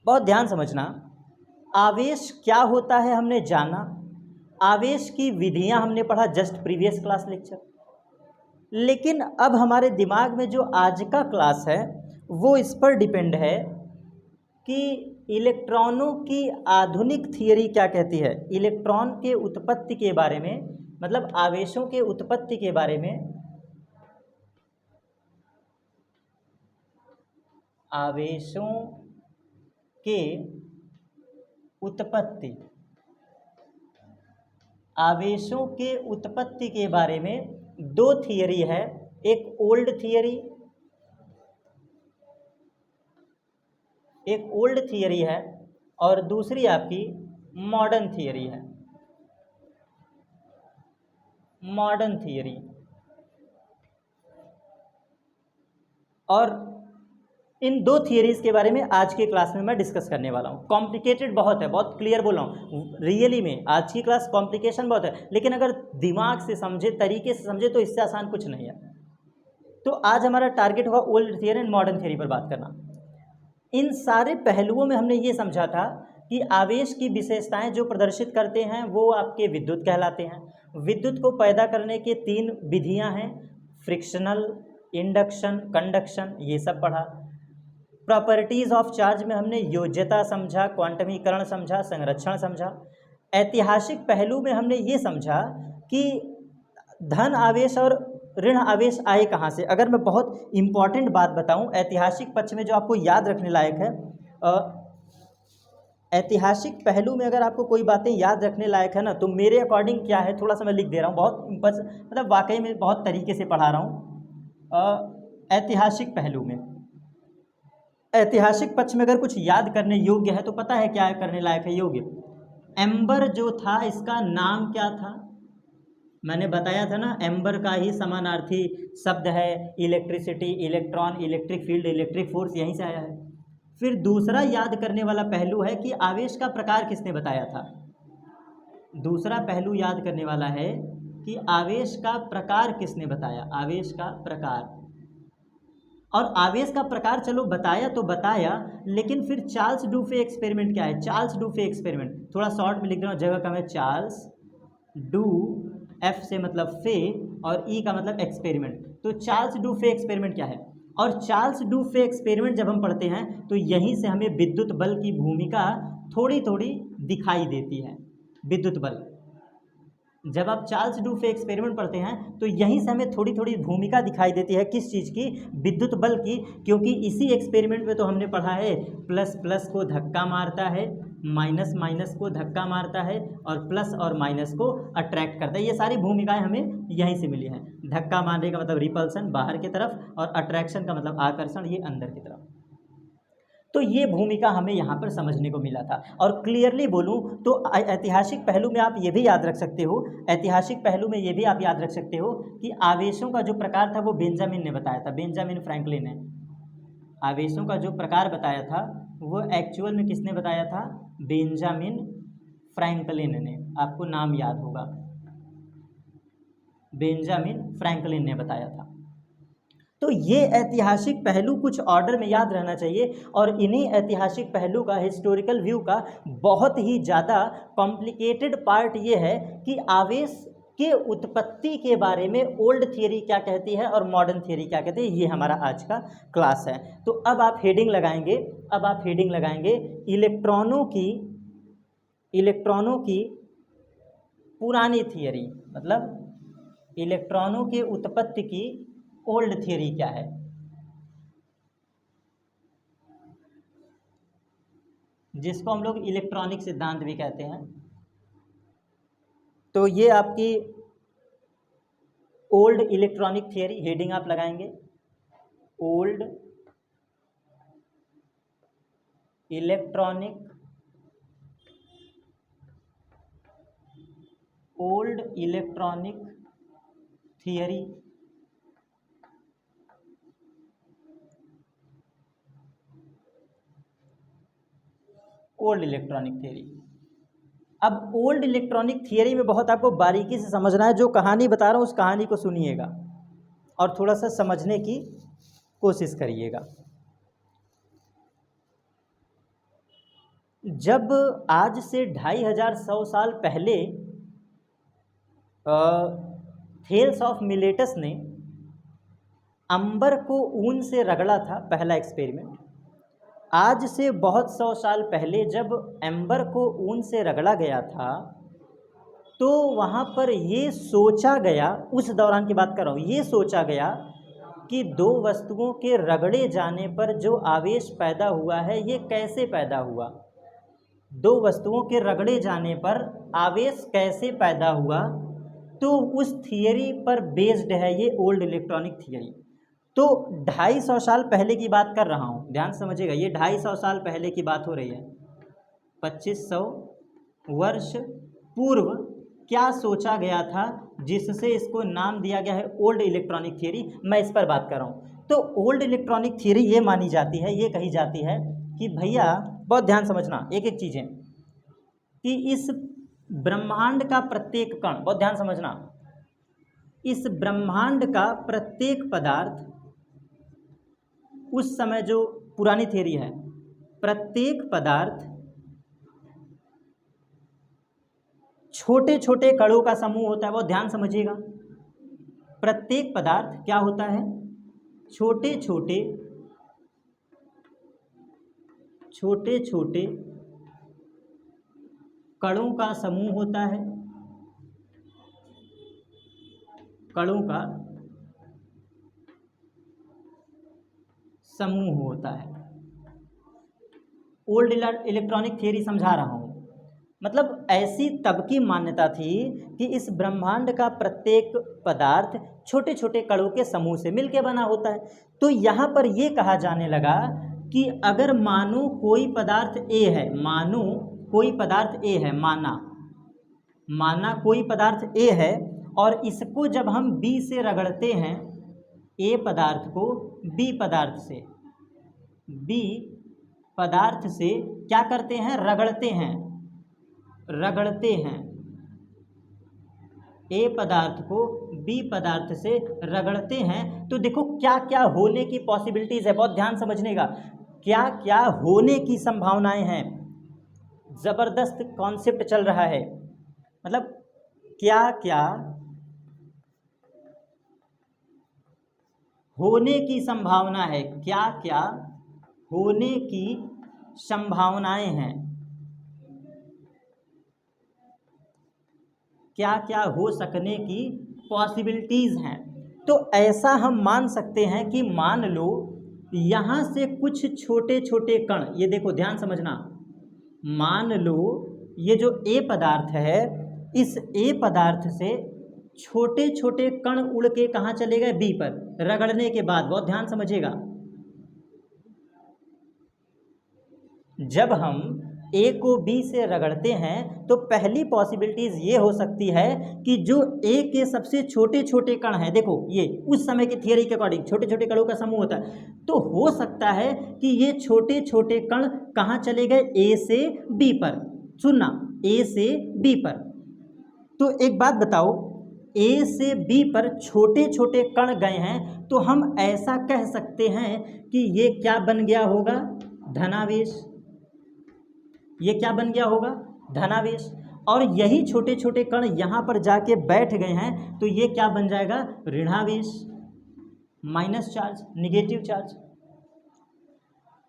बहुत ध्यान समझना। आवेश क्या होता है हमने जाना, आवेश की विधियां हमने पढ़ा जस्ट प्रीवियस क्लास लेक्चर। लेकिन अब हमारे दिमाग में जो आज का क्लास है वो इस पर डिपेंड है कि इलेक्ट्रॉनों की आधुनिक थियरी क्या कहती है। इलेक्ट्रॉन के उत्पत्ति के बारे में, मतलब आवेशों के उत्पत्ति के बारे में, आवेशों के उत्पत्ति, आवेशों के उत्पत्ति के बारे में दो थियरी है। एक ओल्ड थियरी, एक ओल्ड थियरी है और दूसरी आपकी मॉडर्न थियरी है। Modern theory. और इन दो थियरीज के बारे में आज के क्लास में मैं डिस्कस करने वाला हूँ। कॉम्प्लिकेटेड बहुत है, बहुत क्लियर बोल रहा हूँ रियली में। आज की क्लास कॉम्प्लिकेशन बहुत है, लेकिन अगर दिमाग से समझे, तरीके से समझे तो इससे आसान कुछ नहीं है। तो आज हमारा टारगेट होगा old theory and modern theory पर बात करना। इन सारे पहलुओं में हमने ये समझा था कि आवेश की विशेषताएं जो प्रदर्शित करते हैं वो आपके विद्युत कहलाते हैं। विद्युत को पैदा करने के तीन विधियां हैं, फ्रिक्शनल, इंडक्शन, कंडक्शन, ये सब पढ़ा। प्रॉपर्टीज ऑफ चार्ज में हमने योज्यता समझा, क्वांटमीकरण समझा, संरक्षण समझा। ऐतिहासिक पहलू में हमने ये समझा कि धन आवेश और ऋण आवेश आए कहाँ से। अगर मैं बहुत इंपॉर्टेंट बात बताऊं ऐतिहासिक पक्ष में जो आपको याद रखने लायक है, ऐतिहासिक पहलू में अगर आपको कोई बातें याद रखने लायक है ना, तो मेरे अकॉर्डिंग क्या है, थोड़ा सा मैं लिख दे रहा हूँ, बहुत बस मतलब वाकई में बहुत तरीके से पढ़ा रहा हूँ। ऐतिहासिक पहलू में, ऐतिहासिक पक्ष में अगर कुछ याद करने योग्य है तो पता है क्या करने लायक है योग्य। एम्बर जो था इसका नाम क्या था, मैंने बताया था ना, एम्बर का ही समानार्थी शब्द है electricity, electron, electric field, electric force, यहीं से आया है। फिर दूसरा याद करने वाला पहलू है कि आवेश का प्रकार किसने बताया था। दूसरा पहलू याद करने वाला है कि आवेश का प्रकार किसने बताया, आवेश का प्रकार। और आवेश का प्रकार चलो बताया तो बताया, लेकिन फिर चार्ल्स डुफे एक्सपेरिमेंट क्या है। चार्ल्स डुफे एक्सपेरिमेंट थोड़ा शॉर्ट में लिख रहा हूँ, जगह कम है। चार्ल्स डू, एफ से मतलब फे और ई का मतलब एक्सपेरिमेंट। तो चार्ल्स डुफे एक्सपेरिमेंट क्या है। और चार्ल्स डुफे एक्सपेरिमेंट जब हम पढ़ते हैं तो यहीं से हमें विद्युत बल की भूमिका थोड़ी थोड़ी दिखाई देती है। विद्युत बल, जब आप चार्ल्स डुफे एक्सपेरिमेंट पढ़ते हैं तो यहीं से हमें थोड़ी थोड़ी भूमिका दिखाई देती है। किस चीज़ की, विद्युत बल की। क्योंकि इसी एक्सपेरिमेंट में तो हमने पढ़ा है प्लस प्लस को धक्का मारता है, माइनस माइनस को धक्का मारता है और प्लस और माइनस को अट्रैक्ट करता है। ये सारी भूमिकाएं हमें यहीं से मिली हैं। धक्का मारने का मतलब रिपल्सन बाहर की तरफ, और अट्रैक्शन का मतलब आकर्षण, ये अंदर की तरफ। तो ये भूमिका हमें यहाँ पर समझने को मिला था। और क्लियरली बोलूँ तो ऐतिहासिक पहलू में आप ये भी याद रख सकते हो, ऐतिहासिक पहलू में ये भी आप याद रख सकते हो कि आवेशों का जो प्रकार था वो बेंजामिन ने बताया था, बेंजामिन फ्रैंकलिन ने। आवेशों का जो प्रकार बताया था वो एक्चुअल में किसने बताया था, बेंजामिन फ्रैंकलिन ने। आपको नाम याद होगा, बेंजामिन फ्रैंकलिन ने बताया था। तो ये ऐतिहासिक पहलू कुछ ऑर्डर में याद रहना चाहिए। और इन्हीं ऐतिहासिक पहलू का, हिस्टोरिकल व्यू का बहुत ही ज़्यादा कॉम्प्लिकेटेड पार्ट ये है कि आवेश के उत्पत्ति के बारे में ओल्ड थियरी क्या कहती है और मॉडर्न थियरी क्या कहती है, ये हमारा आज का क्लास है। तो अब आप हेडिंग लगाएंगे, अब आप हेडिंग लगाएंगे इलेक्ट्रॉनों की पुरानी थियरी, मतलब इलेक्ट्रॉनों के उत्पत्ति की ओल्ड थियरी क्या है। जिसको हम लोग इलेक्ट्रॉनिक सिद्धांत भी कहते हैं। तो ये आपकी ओल्ड इलेक्ट्रॉनिक थियरी, हेडिंग आप लगाएंगे old electronic theory. Old electronic theory. अब ओल्ड इलेक्ट्रॉनिक थियरी में बहुत आपको बारीकी से समझना है। जो कहानी बता रहा हूँ उस कहानी को सुनिएगा और थोड़ा सा समझने की कोशिश करिएगा। जब आज से 2500 साल पहले थेल्स ऑफ मिलेटस ने अंबर को ऊन से रगड़ा था, पहला एक्सपेरिमेंट। आज से बहुत 100 साल पहले जब एम्बर को ऊन से रगड़ा गया था, तो वहाँ पर ये सोचा गया, उस दौरान की बात कर रहा हूँ, ये सोचा गया कि दो वस्तुओं के रगड़े जाने पर जो आवेश पैदा हुआ है ये कैसे पैदा हुआ, दो वस्तुओं के रगड़े जाने पर आवेश कैसे पैदा हुआ। तो उस थियरी पर बेस्ड है ये ओल्ड इलेक्ट्रॉनिक थियरी। तो 250 साल पहले की बात कर रहा हूँ, ध्यान समझिएगा, ये 250 साल पहले की बात हो रही है। 2500 वर्ष पूर्व क्या सोचा गया था जिससे इसको नाम दिया गया है ओल्ड इलेक्ट्रॉनिक थियरी, मैं इस पर बात कर रहा हूँ। तो ओल्ड इलेक्ट्रॉनिक थियरी ये मानी जाती है, ये कही जाती है कि भैया बहुत ध्यान समझना एक एक चीज़ें, कि इस ब्रह्मांड का प्रत्येक कण, बहुत ध्यान समझना, इस ब्रह्मांड का प्रत्येक पदार्थ, उस समय जो पुरानी थियरी है, प्रत्येक पदार्थ छोटे छोटे कणों का समूह होता है, बहुत ध्यान समझिएगा। प्रत्येक पदार्थ क्या होता है, छोटे छोटे छोटे छोटे कणों का समूह होता है, कणों का समूह होता है। ओल्ड इलेक्ट्रॉनिक थियरी समझा रहा हूँ, मतलब ऐसी तब की मान्यता थी कि इस ब्रह्मांड का प्रत्येक पदार्थ छोटे छोटे कणों के समूह से मिलकर बना होता है। तो यहाँ पर ये कहा जाने लगा कि अगर मानो कोई पदार्थ ए है, मानो कोई पदार्थ ए है, माना कोई पदार्थ ए है, और इसको जब हम बी से रगड़ते हैं, ए पदार्थ को बी पदार्थ से क्या करते हैं, रगड़ते हैं, ए पदार्थ को बी पदार्थ से रगड़ते हैं। तो देखो क्या क्या होने की पॉसिबिलिटीज है, बहुत ध्यान समझने का, क्या क्या होने की संभावनाएं हैं। जबरदस्त कॉन्सेप्ट चल रहा है, मतलब क्या क्या होने की संभावना है, क्या क्या होने की संभावनाएं हैं, क्या क्या हो सकने की पॉसिबिलिटीज़ हैं। तो ऐसा हम मान सकते हैं कि मान लो यहाँ से कुछ छोटे छोटे कण, ये देखो ध्यान समझना, मान लो ये जो ए पदार्थ है, इस ए पदार्थ से छोटे छोटे कण उड़ के कहाँ चले गए, बी पर, रगड़ने के बाद, बहुत ध्यान समझिएगा। जब हम ए को बी से रगड़ते हैं तो पहली पॉसिबिलिटीज ये हो सकती है कि जो ए के सबसे छोटे छोटे कण हैं, देखो ये उस समय की थियरी के अकॉर्डिंग छोटे छोटे कणों का समूह होता है, तो हो सकता है कि ये छोटे छोटे कण कहाँ चले गए, ए से बी पर, सुनना, ए से बी पर। तो एक बात बताओ, ए से बी पर छोटे छोटे कण गए हैं, तो हम ऐसा कह सकते हैं कि ये क्या बन गया होगा, धनावेश। ये क्या बन गया होगा, धनावेश। और यही छोटे छोटे कण यहाँ पर जाके बैठ गए हैं, तो ये क्या बन जाएगा, ऋणावेश, माइनस चार्ज, निगेटिव चार्ज।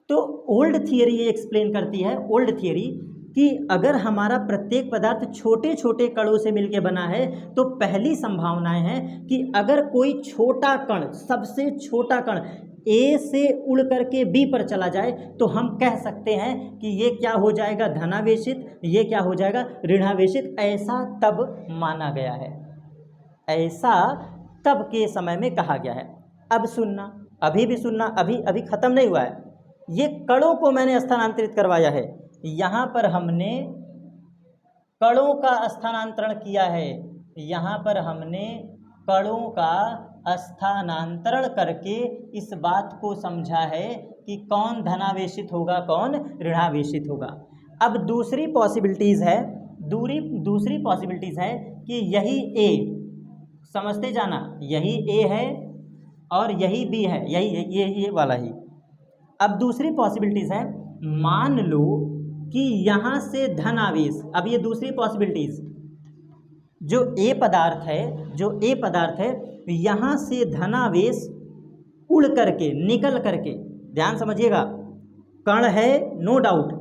तो ओल्ड थियरी ये एक्सप्लेन करती है, ओल्ड थियरी, कि अगर हमारा प्रत्येक पदार्थ छोटे छोटे कणों से मिलकर बना है, तो पहली संभावनाएं हैं कि अगर कोई छोटा कण, सबसे छोटा कण ए से उड़ करके बी पर चला जाए, तो हम कह सकते हैं कि ये क्या हो जाएगा, धनावेशित, ये क्या हो जाएगा, ऋणावेशित। ऐसा तब माना गया है, ऐसा तब के समय में कहा गया है। अब सुनना, अभी भी सुनना, अभी ख़त्म नहीं हुआ है। ये कणों को मैंने स्थानांतरित करवाया है, यहाँ पर हमने कणों का स्थानांतरण किया है, यहाँ पर हमने कणों का स्थानांतरण करके इस बात को समझा है कि कौन धनावेशित होगा, कौन ऋणावेशित होगा। अब दूसरी पॉसिबिलिटीज़ है, दूसरी पॉसिबिलिटीज़ है कि यही ए, समझते जाना, यही ए है और यही बी है, यही ये वाला ही। अब दूसरी पॉसिबिलिटीज़ है, मान लो कि यहाँ से धन आवेश, अब ये दूसरी पॉसिबिलिटीज, जो ए पदार्थ है यहाँ से धनावेश उड़ करके निकल करके, ध्यान समझिएगा, कण है नो डाउट,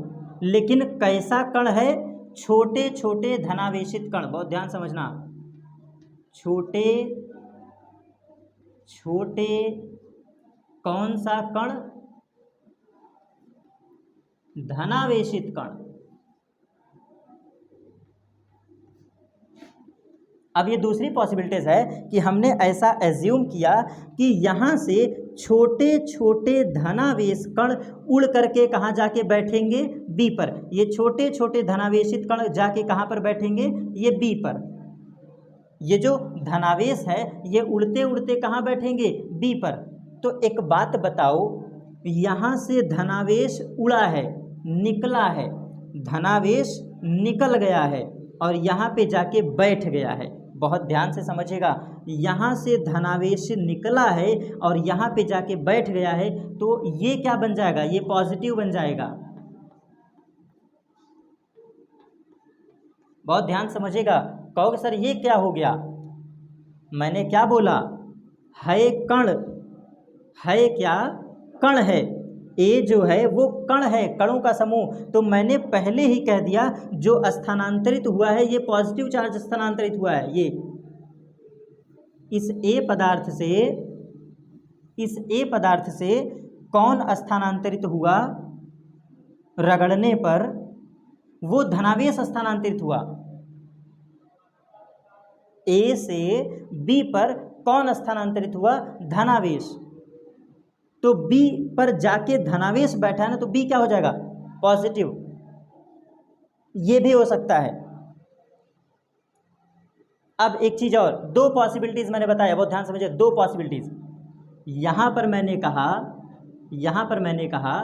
लेकिन कैसा कण है, छोटे छोटे धनावेशित कण, बहुत ध्यान समझना, छोटे छोटे कौन सा कण, धनावेशित कण। अब ये दूसरी पॉसिबिलिटीज है कि हमने ऐसा एज्यूम किया कि यहाँ से छोटे छोटे धनावेश कण उड़ करके कहाँ जाके बैठेंगे, बी पर। ये छोटे छोटे धनावेशित कण जाके कहाँ पर बैठेंगे, ये बी पर। ये जो धनावेश है ये उड़ते उड़ते कहाँ बैठेंगे, बी पर। तो एक बात बताओ, यहाँ से धनावेश उड़ा है, निकला है, धनावेश निकल गया है और यहाँ पे जाके बैठ गया है। बहुत ध्यान से समझिएगा, यहाँ से धनावेश निकला है और यहाँ पे जाके बैठ गया है, तो ये क्या बन जाएगा, ये पॉजिटिव बन जाएगा। बहुत ध्यान समझिएगा। कहोगे सर ये क्या हो गया, मैंने क्या बोला, है कण, है क्या, कण है। ए जो है वो कण है, कणों का समूह। तो मैंने पहले ही कह दिया जो स्थानांतरित हुआ है ये पॉजिटिव चार्ज स्थानांतरित हुआ है। ये इस ए पदार्थ से कौन स्थानांतरित हुआ, रगड़ने पर वो धनावेश स्थानांतरित हुआ। ए से बी पर कौन स्थानांतरित हुआ, धनावेश। तो बी पर जाके धनावेश बैठा है ना, तो बी क्या हो जाएगा, पॉजिटिव। ये भी हो सकता है। अब एक चीज और, दो पॉसिबिलिटीज मैंने बताया, बहुत ध्यान समझिए, दो पॉसिबिलिटीज। यहां पर मैंने कहा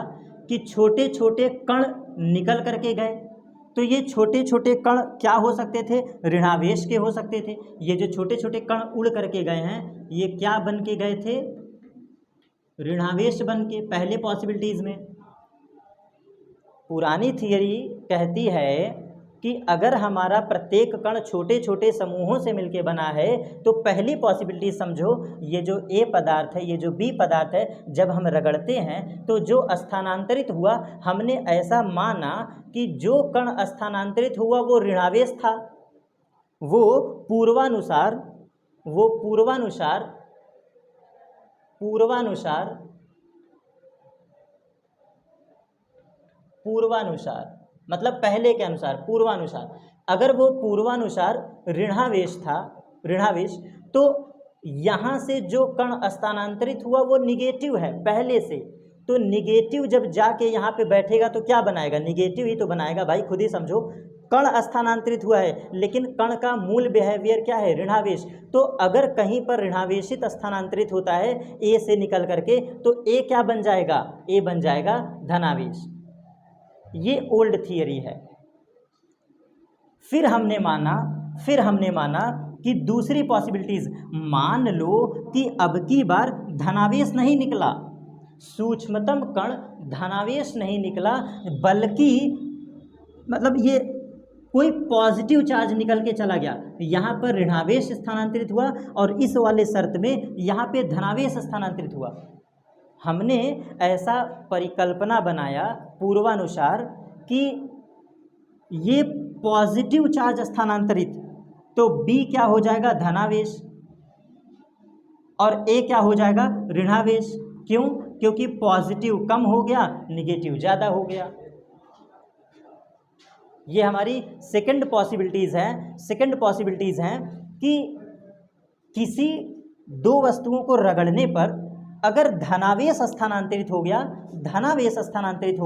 कि छोटे छोटे कण निकल करके गए, तो ये छोटे छोटे कण क्या हो सकते थे, ऋणावेश के हो सकते थे। ये जो छोटे छोटे कण उड़ करके गए हैं ये क्या बन के गए थे, ऋणावेश बन के। पहले पॉसिबिलिटीज में पुरानी थियरी कहती है कि अगर हमारा प्रत्येक कण छोटे छोटे समूहों से मिलके बना है, तो पहली पॉसिबिलिटी समझो, ये जो ए पदार्थ है, ये जो बी पदार्थ है, जब हम रगड़ते हैं तो जो स्थानांतरित हुआ, हमने ऐसा माना कि जो कण स्थानांतरित हुआ वो ऋणावेश था। वो पूर्वानुसार मतलब पहले के अनुसार, पूर्वानुसार। अगर वो पूर्वानुसार ऋणावेश था, तो यहाँ से जो कण स्थानांतरित हुआ वो निगेटिव है पहले से। तो निगेटिव जब जाके यहाँ पे बैठेगा तो क्या बनाएगा, निगेटिव ही तो बनाएगा भाई, खुद ही समझो। कण स्थानांतरित हुआ है लेकिन कण का मूल बिहेवियर क्या है, ऋणावेश। तो अगर कहीं पर ऋणावेशित स्थानांतरित होता है ए से निकल करके, तो ए क्या बन जाएगा, ए बन जाएगा धनावेश। ये ओल्ड थियरी है। फिर हमने माना कि दूसरी पॉसिबिलिटीज, मान लो कि अब की बार धनावेश नहीं निकला, सूक्ष्मतम कण धनावेश नहीं निकला, बल्कि मतलब ये कोई पॉजिटिव चार्ज निकल के चला गया। यहाँ पर ऋणावेश स्थानांतरित हुआ और इस वाले शर्त में यहाँ पे धनावेश स्थानांतरित हुआ। हमने ऐसा परिकल्पना बनाया पूर्वानुसार कि ये पॉजिटिव चार्ज स्थानांतरित, तो बी क्या हो जाएगा, धनावेश, और ए क्या हो जाएगा, ऋणावेश। क्यों, क्योंकि पॉजिटिव कम हो गया, निगेटिव ज़्यादा हो गया। ये हमारी सेकंड पॉसिबिलिटीज़ हैं कि किसी दो वस्तुओं को रगड़ने पर अगर धनावेश स्थानांतरित हो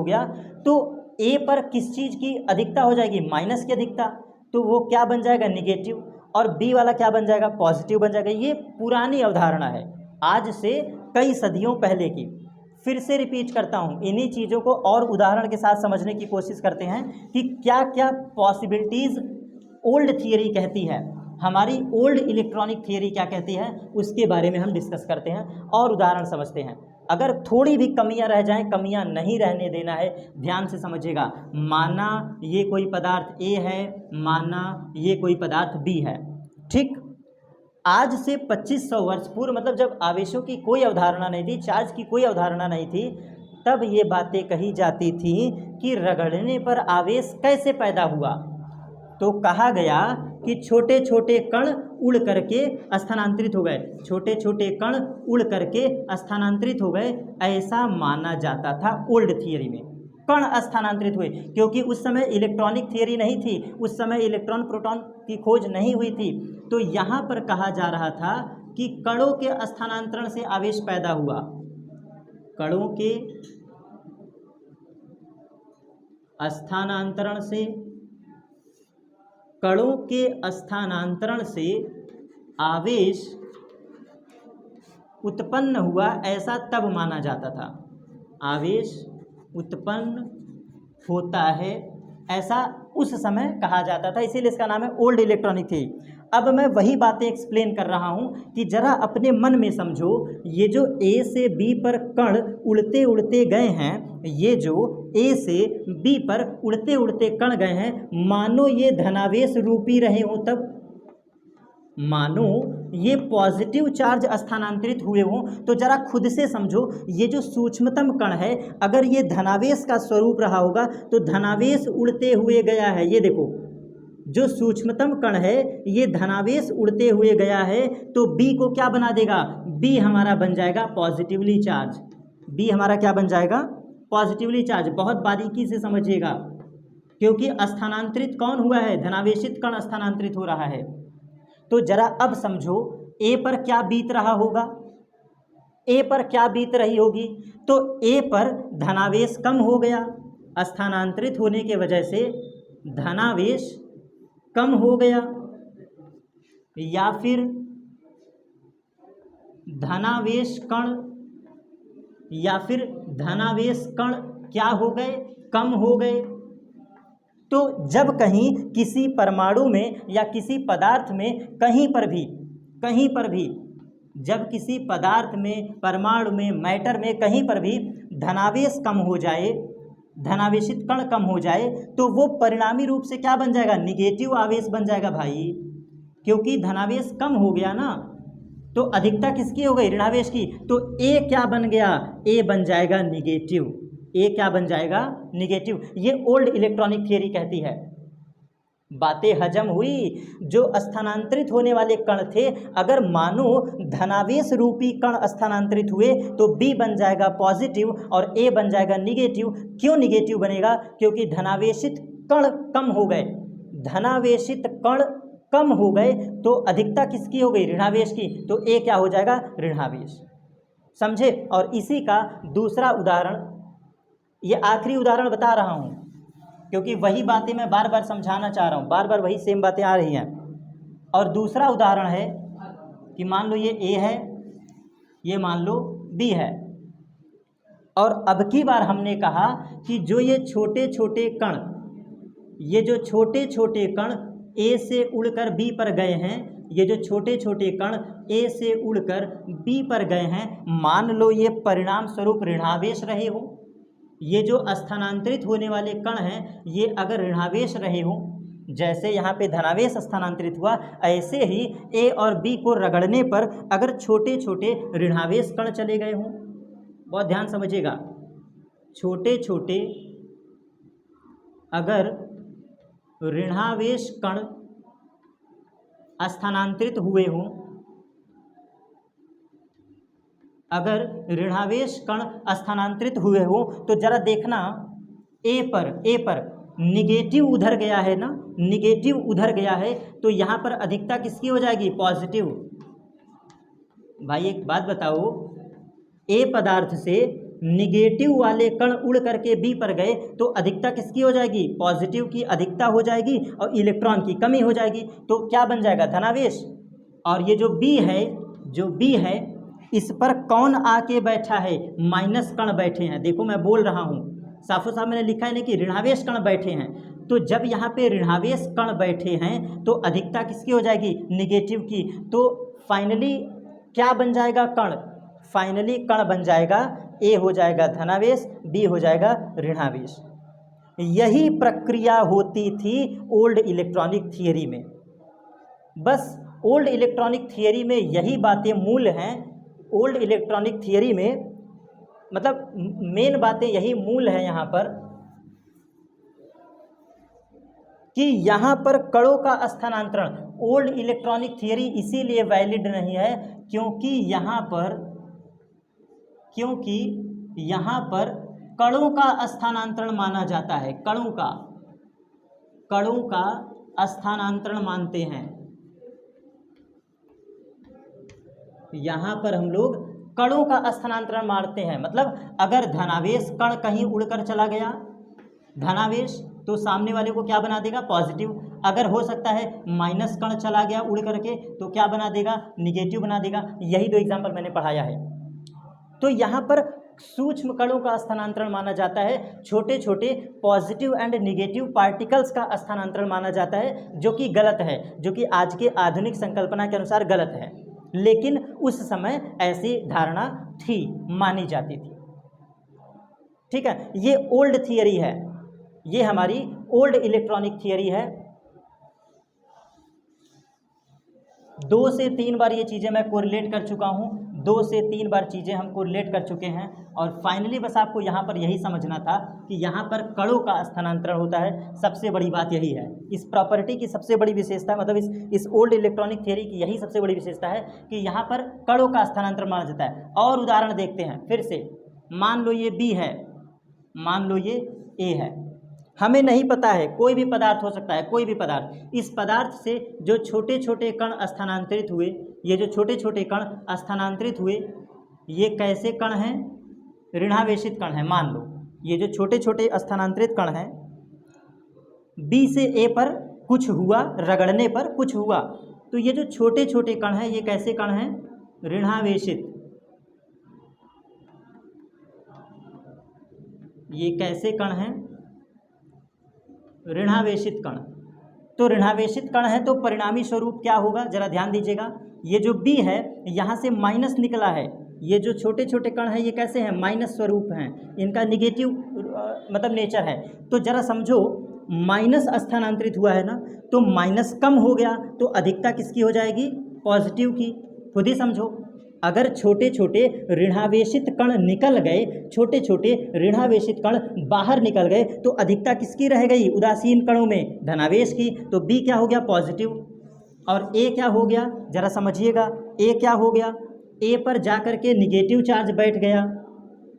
गया, तो ए पर किस चीज़ की अधिकता हो जाएगी, माइनस की अधिकता। तो वो क्या बन जाएगा, निगेटिव, और बी वाला क्या बन जाएगा, पॉजिटिव बन जाएगा। ये पुरानी अवधारणा है, आज से कई सदियों पहले की। फिर से रिपीट करता हूँ, इन्हीं चीज़ों को और उदाहरण के साथ समझने की कोशिश करते हैं कि क्या क्या पॉसिबिलिटीज़ ओल्ड थियरी कहती है, हमारी ओल्ड इलेक्ट्रॉनिक थियरी क्या कहती है, उसके बारे में हम डिस्कस करते हैं और उदाहरण समझते हैं। अगर थोड़ी भी कमियां रह जाएं, कमियां नहीं रहने देना है, ध्यान से समझिएगा। माना ये कोई पदार्थ ए है, माना ये कोई पदार्थ बी है, ठीक। आज से 2500 वर्ष पूर्व, मतलब जब आवेशों की कोई अवधारणा नहीं थी, चार्ज की कोई अवधारणा नहीं थी, तब ये बातें कही जाती थी कि रगड़ने पर आवेश कैसे पैदा हुआ। तो कहा गया कि छोटे छोटे कण उड़ करके स्थानांतरित हो गए, छोटे छोटे कण उड़ करके स्थानांतरित हो गए, ऐसा माना जाता था ओल्ड थियरी में। कण स्थानांतरित हुए, क्योंकि उस समय इलेक्ट्रॉनिक थियरी नहीं थी, उस समय इलेक्ट्रॉन प्रोटॉन की खोज नहीं हुई थी। तो यहाँ पर कहा जा रहा था कि कणों के स्थानांतरण से आवेश पैदा हुआ, कणों के स्थानांतरण से, कणों के स्थानांतरण से आवेश उत्पन्न हुआ, ऐसा तब माना जाता था। आवेश उत्पन्न होता है ऐसा उस समय कहा जाता था, इसीलिए इसका नाम है ओल्ड इलेक्ट्रॉनिक थ्योरी। अब मैं वही बातें एक्सप्लेन कर रहा हूँ कि जरा अपने मन में समझो, ये जो ए से बी पर कण उड़ते उड़ते गए हैं, ये जो ए से बी पर उड़ते उड़ते कण गए हैं, मानो ये धनावेश रूपी रहे हों, तब मानो ये पॉजिटिव चार्ज स्थानांतरित हुए हों, तो जरा खुद से समझो, ये जो सूक्ष्मतम कण है, अगर ये धनावेश का स्वरूप रहा होगा तो धनावेश उड़ते हुए गया है, ये देखो जो सूक्ष्मतम कण है ये धनावेश उड़ते हुए गया है, तो बी को क्या बना देगा, बी हमारा बन जाएगा पॉजिटिवली चार्ज, बी हमारा क्या बन जाएगा, पॉजिटिवली चार्ज। बहुत बारीकी से समझिएगा, क्योंकि स्थानांतरित कौन हुआ है, धनावेशित कण स्थानांतरित हो रहा है। तो जरा अब समझो ए पर क्या बीत रहा होगा, ए पर क्या बीत रही होगी, तो ए पर धनावेश कम हो गया, स्थानांतरित होने के वजह से धनावेश कम हो गया, या फिर धनावेश कण, या फिर धनावेश कण क्या हो गए, कम हो गए। तो जब कहीं किसी परमाणु में या किसी पदार्थ में कहीं पर भी जब किसी पदार्थ में, परमाणु में, मैटर में कहीं पर भी धनावेश कम हो जाए, धनावेशित कण कम हो जाए, तो वो परिणामी रूप से क्या बन जाएगा, निगेटिव आवेश बन जाएगा भाई, क्योंकि धनावेश कम हो गया ना, तो अधिकता किसकी हो गई, ऋणावेश की। तो ए क्या बन गया, ए बन जाएगा निगेटिव, ए क्या बन जाएगा, निगेटिव। ये ओल्ड इलेक्ट्रॉनिक थियरी कहती है। बातें हजम हुई। जो स्थानांतरित होने वाले कण थे, अगर मानो धनावेश रूपी कण स्थानांतरित हुए तो बी बन जाएगा पॉजिटिव और ए बन जाएगा निगेटिव। क्यों निगेटिव बनेगा, क्योंकि धनावेशित कण कम हो गए, धनावेशित कण कम हो गए, तो अधिकता किसकी हो गई, ऋणावेश की, तो ए क्या हो जाएगा, ऋणावेश। समझे। और इसी का दूसरा उदाहरण, ये आखिरी उदाहरण बता रहा हूँ क्योंकि वही बातें मैं बार बार समझाना चाह रहा हूँ, बार बार वही सेम बातें आ रही हैं। और दूसरा उदाहरण है कि मान लो ये ए है, ये मान लो बी है, और अब की बार हमने कहा कि जो ये छोटे छोटे कण, ये जो छोटे छोटे कण ए से उड़कर बी पर गए हैं, ये जो छोटे छोटे कण ए से उड़कर बी पर गए हैं, मान लो ये परिणाम स्वरूप ऋणावेश रहे हो, ये जो स्थानांतरित होने वाले कण हैं ये अगर ऋणावेश रहे हो, जैसे यहाँ पे धनावेश स्थानांतरित हुआ, ऐसे ही ए और बी को रगड़ने पर अगर छोटे छोटे ऋणावेश कण चले गए हों, बहुत ध्यान समझिएगा, छोटे छोटे अगर ऋणावेश कण स्थानांतरित हुए हों, अगर ऋणावेश कण स्थानांतरित हुए हो, तो जरा देखना ए पर निगेटिव उधर गया है ना, निगेटिव उधर गया है, तो यहाँ पर अधिकता किसकी हो जाएगी, पॉजिटिव। भाई एक बात बताओ, ए पदार्थ से निगेटिव वाले कण उड़ करके बी पर गए तो अधिकता किसकी हो जाएगी, पॉजिटिव की अधिकता हो जाएगी और इलेक्ट्रॉन की कमी हो जाएगी, तो क्या बन जाएगा, धनावेश। और ये जो बी है इस पर कौन आके बैठा है, माइनस कण बैठे हैं। देखो मैं बोल रहा हूँ, साफो साफ मैंने लिखा है नहीं कि ऋणावेश कण बैठे हैं, तो जब यहाँ पे ऋणावेश कण बैठे हैं तो अधिकता किसकी हो जाएगी, निगेटिव की। तो फाइनली क्या बन जाएगा, कण, फाइनली कण बन जाएगा ए हो जाएगा धनावेश, बी हो जाएगा ऋणावेश। यही प्रक्रिया होती थी ओल्ड इलेक्ट्रॉनिक थियरी में। बस ओल्ड इलेक्ट्रॉनिक थियरी में यही बातें मूल हैं। ओल्ड इलेक्ट्रॉनिक थियरी में मतलब मेन बातें यही मूल है यहाँ पर कि यहाँ पर कणों का स्थानांतरण, ओल्ड इलेक्ट्रॉनिक थियरी इसीलिए वैलिड नहीं है क्योंकि यहाँ पर कणों का स्थानांतरण माना जाता है। कणों का स्थानांतरण मानते हैं। यहाँ पर हम लोग कणों का स्थानांतरण मानते हैं। मतलब अगर धनावेश कण कहीं उड़कर चला गया धनावेश, तो सामने वाले को क्या बना देगा, पॉजिटिव। अगर हो सकता है माइनस कण चला गया उड़ करके, तो क्या बना देगा, निगेटिव बना देगा। यही दो एग्जाम्पल मैंने पढ़ाया है। तो यहाँ पर सूक्ष्म कणों का स्थानांतरण माना जाता है, छोटे छोटे पॉजिटिव एंड निगेटिव पार्टिकल्स का स्थानांतरण माना जाता है, जो कि गलत है, जो कि आज के आधुनिक संकल्पना के अनुसार गलत है, लेकिन उस समय ऐसी धारणा थी, मानी जाती थी। ठीक है, ये ओल्ड थियरी है, ये हमारी ओल्ड इलेक्ट्रॉनिक थियरी है। 2 से 3 बार ये चीज़ें मैं कोरिलेट कर चुका हूँ, 2 से 3 बार चीज़ें हम कोरिलेट कर चुके हैं। और फाइनली बस आपको यहाँ पर यही समझना था कि यहाँ पर कणों का स्थानांतरण होता है। सबसे बड़ी बात यही है, इस प्रॉपर्टी की सबसे बड़ी विशेषता, मतलब इस ओल्ड इलेक्ट्रॉनिक थियरी की यही सबसे बड़ी विशेषता है कि यहाँ पर कणों का स्थानांतरण माना जाता है। और उदाहरण देखते हैं फिर से। मान लो ये बी है, मान लो ये ए है, हमें नहीं पता है, कोई भी पदार्थ हो सकता है, कोई भी पदार्थ। इस पदार्थ से जो छोटे छोटे कण स्थानांतरित हुए, ये जो छोटे छोटे कण स्थानांतरित हुए, ये कैसे कण हैं, ऋणावेशित कण हैं। मान लो ये जो छोटे छोटे स्थानांतरित कण हैं, बी से ए पर कुछ हुआ, रगड़ने पर कुछ हुआ, तो ये जो छोटे छोटे कण हैं, ये कैसे कण हैं, ऋणावेशित। ये कैसे कण हैं, ऋणावेशित कण। तो ऋणावेशित कण है तो परिणामी स्वरूप क्या होगा, जरा ध्यान दीजिएगा। ये जो बी है यहाँ से माइनस निकला है, ये जो छोटे छोटे कण हैं ये कैसे हैं, माइनस स्वरूप हैं, इनका निगेटिव मतलब नेचर है। तो जरा समझो, माइनस स्थानांतरित हुआ है ना, तो माइनस कम हो गया तो अधिकता किसकी हो जाएगी, पॉजिटिव की। खुद ही समझो, अगर छोटे छोटे ऋणावेशित कण निकल गए, छोटे छोटे ऋणावेशित कण बाहर निकल गए, तो अधिकता किसकी रह गई, उदासीन कणों में, धनावेश की। तो बी क्या हो गया, पॉजिटिव। और ए क्या हो गया, जरा समझिएगा, ए क्या हो गया, ए पर जाकर के निगेटिव चार्ज बैठ गया,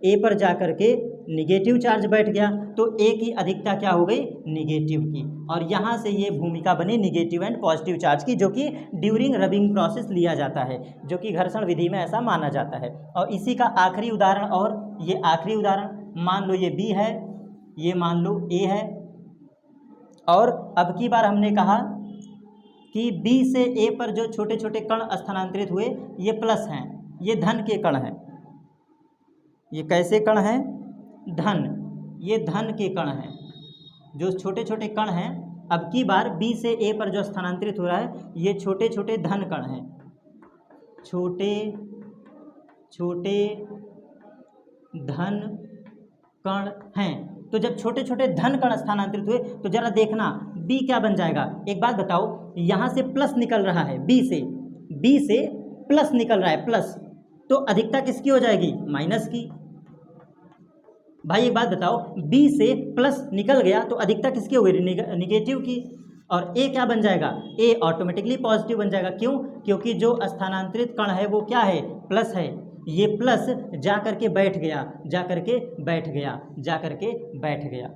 ए पर जाकर के निगेटिव चार्ज बैठ गया, तो ए की अधिकता क्या हो गई, निगेटिव की। और यहाँ से ये भूमिका बनी निगेटिव एंड पॉजिटिव चार्ज की, जो कि ड्यूरिंग रबिंग प्रोसेस लिया जाता है, जो कि घर्षण विधि में ऐसा माना जाता है। और इसी का आखिरी उदाहरण, और ये आखिरी उदाहरण, मान लो ये बी है, ये मान लो ए है, और अब की बार हमने कहा कि बी से ए पर जो छोटे छोटे कण स्थानांतरित हुए ये प्लस हैं, ये धन के कण हैं। ये कैसे कण हैं, धन, ये धन के कण हैं, जो छोटे छोटे कण हैं। अब की बार बी से ए पर जो स्थानांतरित हो रहा है ये छोटे छोटे धन कण हैं, छोटे छोटे धन कण हैं। तो जब छोटे छोटे धन कण स्थानांतरित हुए तो जरा देखना बी क्या बन जाएगा। एक बात बताओ, यहाँ से प्लस निकल रहा है, बी से प्लस निकल रहा है, प्लस, तो अधिकता किसकी हो जाएगी, माइनस की। भाई एक बात बताओ, बी से प्लस निकल गया तो अधिकता किसकी हो गई, निगेटिव की। और ए क्या बन जाएगा, ए ऑटोमेटिकली पॉजिटिव बन जाएगा। क्यों, क्योंकि जो स्थानांतरित कण है वो क्या है, प्लस है। ये प्लस जा करके बैठ गया, जा करके बैठ गया, जा करके बैठ गया।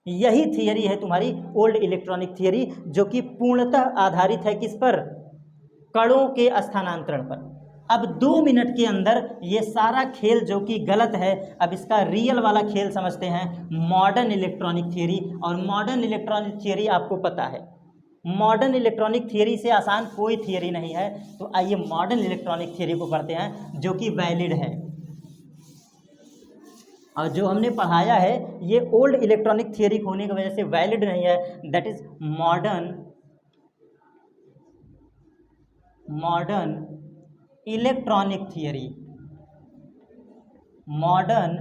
यही थियरी है तुम्हारी ओल्ड इलेक्ट्रॉनिक थियरी, जो कि पूर्णतः आधारित है किस पर, कणों के स्थानांतरण पर। अब 2 मिनट के अंदर ये सारा खेल जो कि गलत है, अब इसका रियल वाला खेल समझते हैं, मॉडर्न इलेक्ट्रॉनिक थियरी। और मॉडर्न इलेक्ट्रॉनिक थियरी आपको पता है, मॉडर्न इलेक्ट्रॉनिक थियरी से आसान कोई थियरी नहीं है। तो आइए मॉडर्न इलेक्ट्रॉनिक थियरी को पढ़ते हैं, जो कि वैलिड है। और जो हमने पढ़ाया है ये ओल्ड इलेक्ट्रॉनिक थियरी होने की वजह से वैलिड नहीं है, that is modern electronic theory. Modern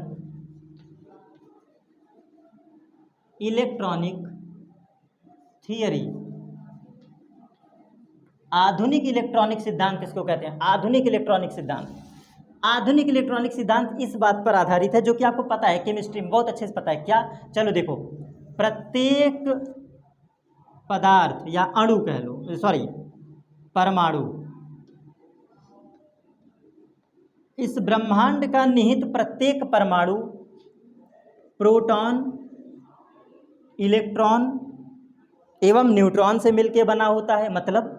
electronic theory. आधुनिक इलेक्ट्रॉनिक सिद्धांत किसको कहते हैं? आधुनिक इलेक्ट्रॉनिक सिद्धांत। आधुनिक इलेक्ट्रॉनिक सिद्धांत इस बात पर आधारित है, जो कि आपको पता है, केमिस्ट्री में बहुत अच्छे से पता है। क्या? चलो देखो, प्रत्येक पदार्थ या अणु कह लो, सॉरी परमाणु, इस ब्रह्मांड का निहित प्रत्येक परमाणु प्रोटॉन, इलेक्ट्रॉन एवं न्यूट्रॉन से मिलकर बना होता है। मतलब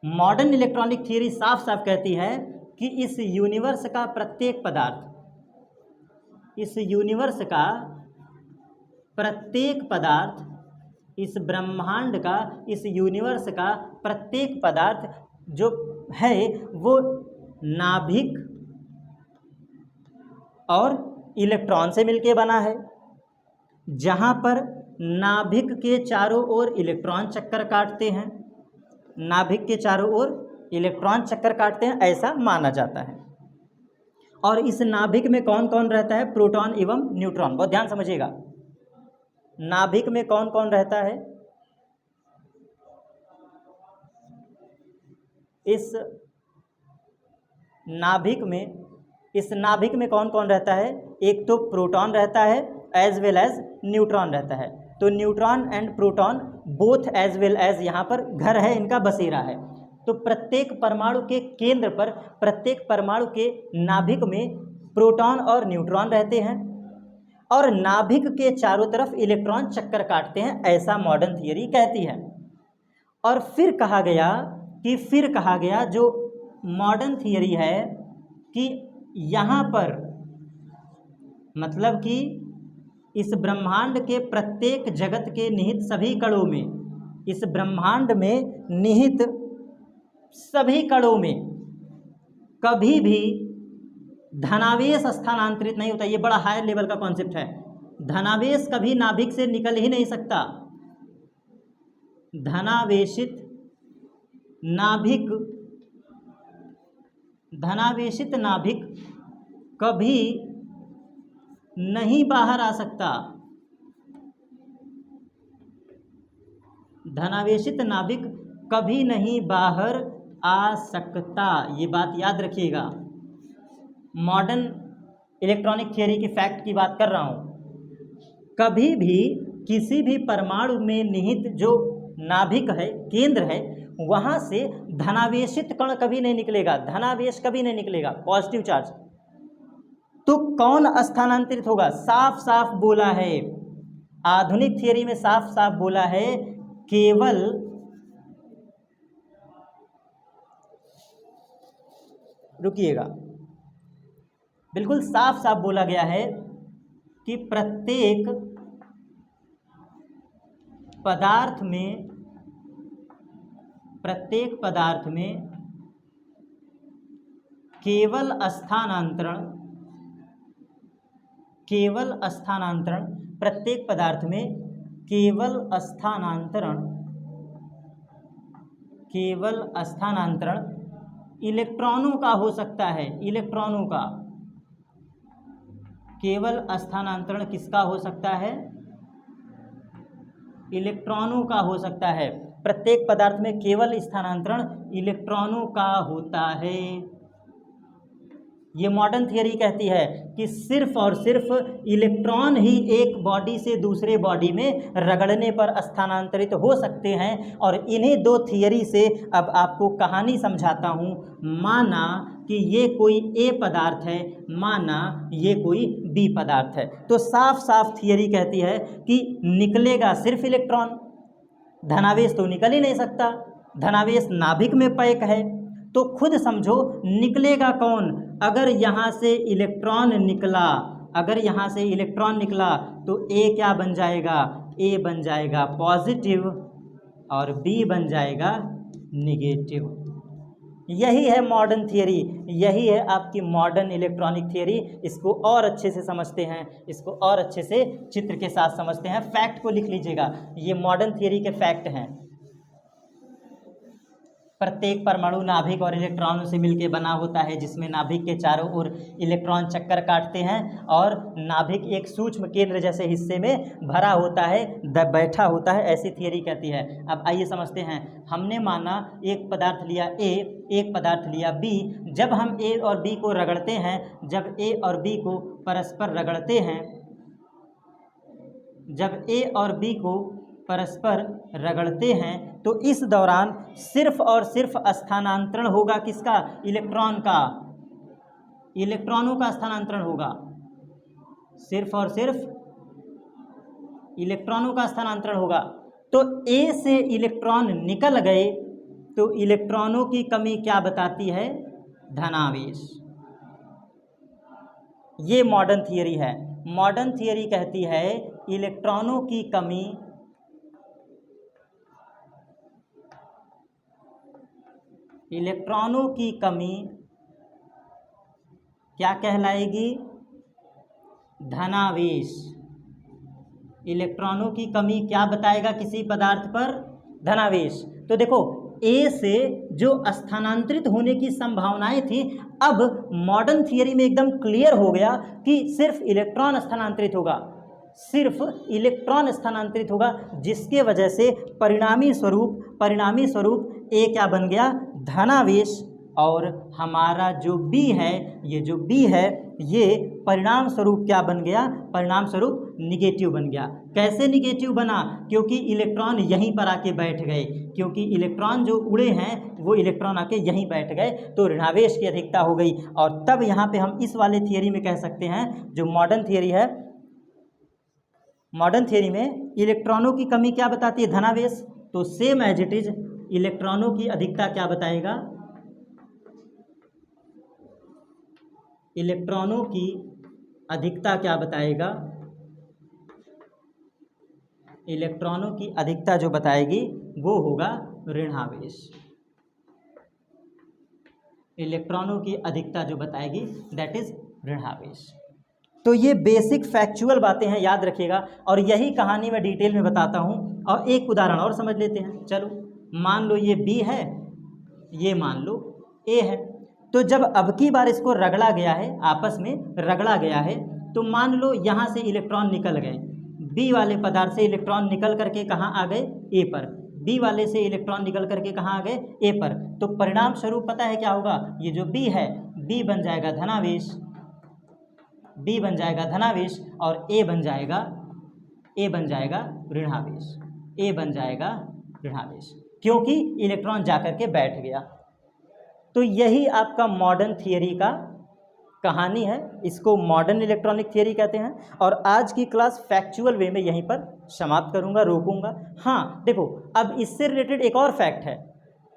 मॉडर्न इलेक्ट्रॉनिक थियरी साफ साफ कहती है कि इस यूनिवर्स का प्रत्येक पदार्थ, इस यूनिवर्स का प्रत्येक पदार्थ, इस ब्रह्मांड का, इस यूनिवर्स का प्रत्येक पदार्थ जो है वो नाभिक और इलेक्ट्रॉन से मिलके बना है। जहाँ पर नाभिक के चारों ओर इलेक्ट्रॉन चक्कर काटते हैं, नाभिक के चारों ओर इलेक्ट्रॉन चक्कर काटते हैं, ऐसा माना जाता है। और इस नाभिक में कौन कौन रहता है? प्रोटॉन एवं न्यूट्रॉन। बहुत ध्यान समझिएगा, नाभिक में कौन कौन रहता है? इस नाभिक में कौन कौन रहता है? एक तो प्रोटॉन रहता है एज वेल एज न्यूट्रॉन रहता है। तो neutron and proton both as well as यहाँ पर घर है, इनका बसेरा है। तो प्रत्येक परमाणु के केंद्र पर, प्रत्येक परमाणु के नाभिक में प्रोटॉन और न्यूट्रॉन रहते हैं और नाभिक के चारों तरफ इलेक्ट्रॉन चक्कर काटते हैं, ऐसा मॉडर्न थियरी कहती है। और फिर कहा गया जो मॉडर्न थियरी है कि यहाँ पर मतलब कि इस ब्रह्मांड के प्रत्येक जगत के निहित सभी कणों में, इस ब्रह्मांड में निहित सभी कणों में कभी भी धनावेश स्थानांतरित नहीं होता। ये बड़ा हाई लेवल का कॉन्सेप्ट है। धनावेश कभी नाभिक से निकल ही नहीं सकता। धनावेशित नाभिक कभी नहीं बाहर आ सकता। धनावेशित नाभिक कभी नहीं बाहर आ सकता, ये बात याद रखिएगा। मॉडर्न इलेक्ट्रॉनिक थियरी की फैक्ट की बात कर रहा हूँ। कभी भी किसी भी परमाणु में निहित जो नाभिक है, केंद्र है, वहाँ से धनावेशित कण कभी नहीं निकलेगा, धनावेश कभी नहीं निकलेगा, पॉजिटिव चार्ज। तो कौन स्थानांतरित होगा? साफ साफ बोला है, आधुनिक थियरी में साफ साफ बोला है, केवल रुकिएगा, बिल्कुल साफ साफ बोला गया है कि प्रत्येक पदार्थ में केवल स्थानांतरण, प्रत्येक पदार्थ में केवल स्थानांतरण इलेक्ट्रॉनों का हो सकता है। इलेक्ट्रॉनों का केवल स्थानांतरण किसका हो सकता है? इलेक्ट्रॉनों का हो सकता है। प्रत्येक पदार्थ में केवल स्थानांतरण इलेक्ट्रॉनों का होता है। ये मॉडर्न थियरी कहती है कि सिर्फ और सिर्फ इलेक्ट्रॉन ही एक बॉडी से दूसरे बॉडी में रगड़ने पर स्थानांतरित हो सकते हैं। और इन्हीं दो थियरी से अब आपको कहानी समझाता हूँ। माना कि ये कोई ए पदार्थ है, माना ये कोई बी पदार्थ है, तो साफ साफ थियरी कहती है कि निकलेगा सिर्फ इलेक्ट्रॉन, धनावेश तो निकल ही नहीं सकता। धनावेश नाभिक में पैक है, तो खुद समझो निकलेगा कौन? अगर यहाँ से इलेक्ट्रॉन निकला, तो ए क्या बन जाएगा? ए बन जाएगा पॉजिटिव और बी बन जाएगा निगेटिव। यही है मॉडर्न थियरी, यही है आपकी मॉडर्न इलेक्ट्रॉनिक थियरी। इसको और अच्छे से समझते हैं, इसको और अच्छे से चित्र के साथ समझते हैं। फैक्ट को लिख लीजिएगा, ये मॉडर्न थियरी के फैक्ट हैं। प्रत्येक परमाणु नाभिक और इलेक्ट्रॉनों से मिलकर बना होता है, जिसमें नाभिक के चारों ओर इलेक्ट्रॉन चक्कर काटते हैं और नाभिक एक सूक्ष्म केंद्र जैसे हिस्से में भरा होता है, बैठा होता है, ऐसी थियरी कहती है। अब आइए समझते हैं। हमने माना एक पदार्थ लिया ए, एक पदार्थ लिया बी। जब हम ए और बी को रगड़ते हैं, जब ए और बी को परस्पर रगड़ते हैं, जब ए और बी को परस्पर रगड़ते हैं, तो इस दौरान सिर्फ और सिर्फ स्थानांतरण होगा किसका? इलेक्ट्रॉन का। इलेक्ट्रॉनों का स्थानांतरण होगा, सिर्फ और सिर्फ इलेक्ट्रॉनों का स्थानांतरण होगा। तो ए से इलेक्ट्रॉन निकल गए तो इलेक्ट्रॉनों की कमी क्या बताती है? धनावेश। ये मॉडर्न थियरी है। मॉडर्न थियरी कहती है इलेक्ट्रॉनों की कमी क्या कहलाएगी? धनावेश। इलेक्ट्रॉनों की कमी क्या बताएगा किसी पदार्थ पर? धनावेश। तो देखो, ए से जो स्थानांतरित होने की संभावनाएं थी, अब मॉडर्न थियरी में एकदम क्लियर हो गया कि सिर्फ इलेक्ट्रॉन स्थानांतरित होगा, सिर्फ इलेक्ट्रॉन स्थानांतरित होगा, जिसके वजह से परिणामी स्वरूप ए क्या बन गया? धनावेश। और हमारा जो बी है, ये जो बी है, ये परिणाम स्वरूप क्या बन गया? परिणाम स्वरूप निगेटिव बन गया। कैसे निगेटिव बना? क्योंकि इलेक्ट्रॉन यहीं पर आके बैठ गए, क्योंकि इलेक्ट्रॉन जो उड़े हैं वो इलेक्ट्रॉन आके यहीं बैठ गए, तो ऋणावेश की अधिकता हो गई। और तब यहाँ पे हम इस वाले थियरी में कह सकते हैं, जो मॉडर्न थियरी है, मॉडर्न थियरी में इलेक्ट्रॉनों की कमी क्या बताती है? धनावेश। तो सेम एज इट इज इलेक्ट्रॉनों की अधिकता क्या बताएगा? इलेक्ट्रॉनों की अधिकता क्या बताएगा? इलेक्ट्रॉनों की अधिकता जो बताएगी वो होगा ऋणावेश। इलेक्ट्रॉनों की अधिकता जो बताएगी दैट इज ऋणावेश। तो ये बेसिक फैक्चुअल बातें हैं, याद रखिएगा। और यही कहानी मैं डिटेल में बताता हूँ। और एक उदाहरण और समझ लेते हैं। चलो, मान लो ये बी है, ये मान लो ए है। तो जब अब की बार इसको रगड़ा गया है, आपस में रगड़ा गया है, तो मान लो यहाँ से इलेक्ट्रॉन निकल गए, बी वाले पदार्थ से इलेक्ट्रॉन निकल करके कहाँ आ गए? ए पर। बी वाले से इलेक्ट्रॉन निकल करके कहाँ आ गए? ए पर। तो परिणाम स्वरूप पता है क्या होगा? ये जो बी है, बी बन जाएगा धनावेश, बी बन जाएगा धनावेश, और ए बन जाएगा ऋणावेश। ए बन जाएगा ऋणावेश, क्योंकि इलेक्ट्रॉन जाकर के बैठ गया। तो यही आपका मॉडर्न थियरी का कहानी है। इसको मॉडर्न इलेक्ट्रॉनिक थियरी कहते हैं। और आज की क्लास फैक्चुअल वे में यहीं पर समाप्त करूंगा, रोकूंगा। हाँ देखो, अब इससे रिलेटेड एक और फैक्ट है,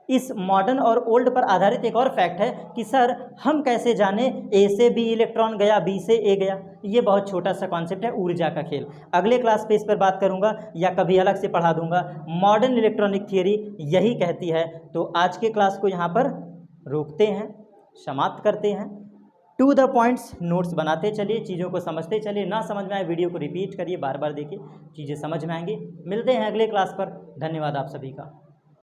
इस मॉडर्न और ओल्ड पर आधारित एक और फैक्ट है कि सर हम कैसे जाने ए से बी इलेक्ट्रॉन गया, बी से ए गया। ये बहुत छोटा सा कॉन्सेप्ट है, ऊर्जा का खेल। अगले क्लास पे इस पर बात करूंगा या कभी अलग से पढ़ा दूंगा। मॉडर्न इलेक्ट्रॉनिक थियरी यही कहती है। तो आज के क्लास को यहाँ पर रोकते हैं, समाप्त करते हैं। टू द पॉइंट्स नोट्स बनाते चलिए, चीज़ों को समझते चलिए। ना समझ में आए वीडियो को रिपीट करिए, बार बार देखिए, चीज़ें समझ में आएंगी। मिलते हैं अगले क्लास पर। धन्यवाद आप सभी का।